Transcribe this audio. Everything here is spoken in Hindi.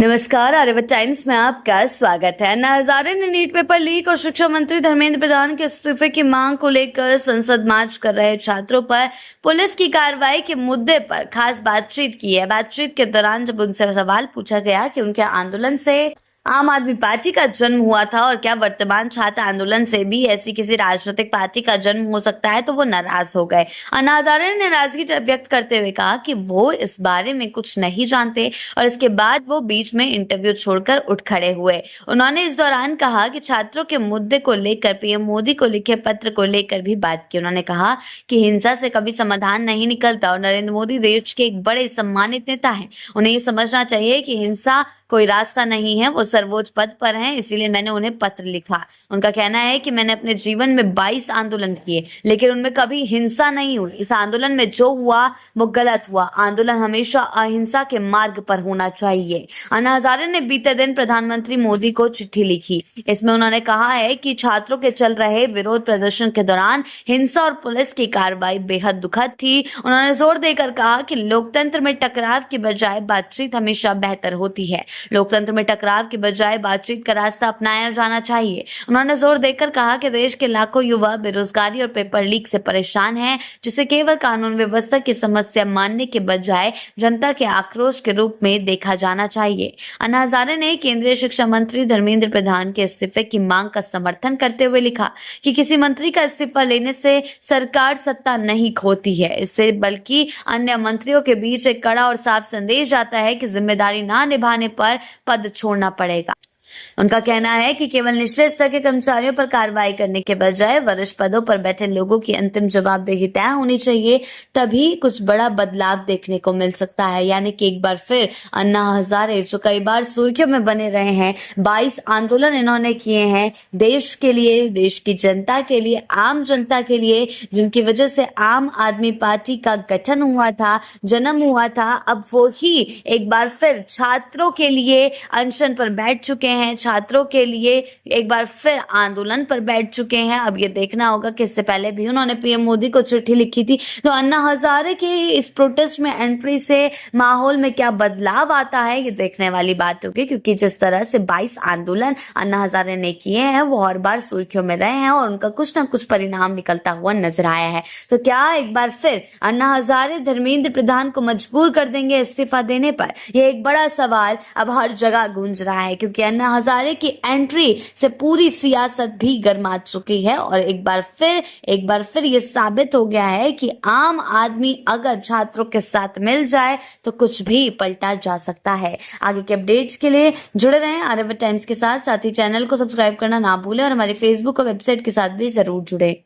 नमस्कार, आर्यभट्ट टाइम्स में आपका स्वागत है। अन्ना हजारे ने नीट पेपर लीक और शिक्षा मंत्री धर्मेंद्र प्रधान के इस्तीफे की मांग को लेकर संसद मार्च कर रहे छात्रों पर पुलिस की कार्रवाई के मुद्दे पर खास बातचीत की है। बातचीत के दौरान जब उनसे सवाल पूछा गया कि उनके आंदोलन से आम आदमी पार्टी का जन्म हुआ था और क्या वर्तमान छात्र आंदोलन से भी ऐसी किसी राजनीतिक पार्टी का जन्म हो सकता है, तो वो नाराज हो गए। अन्ना हजारे ने नाराजगी व्यक्त करते हुए कहा कि वो इस बारे में कुछ नहीं जानते और इसके बाद वो बीच में इंटरव्यू छोड़कर उठ खड़े हुए। उन्होंने इस दौरान कहा कि छात्रों के मुद्दे को लेकर पीएम मोदी को लिखे पत्र को लेकर भी बात की। उन्होंने कहा कि हिंसा से कभी समाधान नहीं निकलता और नरेंद्र मोदी देश के एक बड़े सम्मानित नेता हैं। उन्हें ये समझना चाहिए कि हिंसा कोई रास्ता नहीं है, वो सर्वोच्च पद पर हैं, इसीलिए मैंने उन्हें पत्र लिखा। उनका कहना है कि मैंने अपने जीवन में 22 आंदोलन किए, लेकिन उनमें कभी हिंसा नहीं हुई। इस आंदोलन में जो हुआ वो गलत हुआ। आंदोलन हमेशा अहिंसा के मार्ग पर होना चाहिए। अन्ना हजारे ने बीते दिन प्रधानमंत्री मोदी को चिट्ठी लिखी। इसमें उन्होंने कहा है कि छात्रों के चल रहे विरोध प्रदर्शन के दौरान हिंसा और पुलिस की कार्रवाई बेहद दुखद थी। उन्होंने जोर देकर कहा कि लोकतंत्र में टकराव की बजाय बातचीत हमेशा बेहतर होती है। लोकतंत्र में टकराव की बजाय बातचीत का रास्ता अपनाया जाना चाहिए। उन्होंने जोर देकर कहा कि देश के लाखों युवा बेरोजगारी और पेपर लीक से परेशान हैं, जिसे केवल कानून व्यवस्था की समस्या मानने के बजाय जनता के आक्रोश के रूप में देखा जाना चाहिए। अन्ना हजारे ने केंद्रीय शिक्षा मंत्री धर्मेंद्र प्रधान के इस्तीफे की मांग का समर्थन करते हुए लिखा कि किसी मंत्री का इस्तीफा लेने से सरकार सत्ता नहीं खोती है, इससे बल्कि अन्य मंत्रियों के बीच एक कड़ा और साफ संदेश जाता है कि जिम्मेदारी ना निभाने पर पद छोड़ना पड़ेगा। उनका कहना है कि केवल निचले स्तर के कर्मचारियों पर कार्रवाई करने के बजाय वरिष्ठ पदों पर बैठे लोगों की अंतिम जवाबदेही तय होनी चाहिए, तभी कुछ बड़ा बदलाव देखने को मिल सकता है। यानी कि एक बार फिर अन्ना हजारे, जो कई बार सुर्खियों में बने रहे हैं, 22 आंदोलन इन्होंने किए हैं देश के लिए, देश की जनता के लिए, आम जनता के लिए, जिनकी वजह से आम आदमी पार्टी का गठन हुआ था, जन्म हुआ था। अब वो ही एक बार फिर छात्रों के लिए अनशन पर बैठ चुके हैं, छात्रों के लिए एक बार फिर आंदोलन पर बैठ चुके हैं। अब ये देखना होगा कि इससे पहले भी उन्होंने पीएम मोदी को चिट्ठी लिखी थी, तो अन्ना हजारे के इस प्रोटेस्ट में एंट्री से माहौल में क्या बदलाव आता है, ये देखने वाली बात होगी। क्योंकि जिस तरह से 22 आंदोलन अन्ना हजारे ने किए हैं, वो हर बार सुर्खियों में रहे हैं और उनका कुछ ना कुछ परिणाम निकलता हुआ नजर आया है। तो क्या एक बार फिर अन्ना हजारे धर्मेंद्र प्रधान को मजबूर कर देंगे इस्तीफा देने पर? यह एक बड़ा सवाल अब हर जगह गूंज रहा है, क्योंकि अन्ना हजारे की एंट्री से पूरी सियासत भी गर्मा चुकी है और एक बार फिर ये साबित हो गया है कि आम आदमी अगर छात्रों के साथ मिल जाए तो कुछ भी पलटा जा सकता है। आगे के अपडेट्स के लिए जुड़े रहें आर्यभट्ट टाइम्स के साथ ही चैनल को सब्सक्राइब करना ना भूलें और हमारे फेसबुक और वेबसाइट के साथ भी जरूर जुड़े।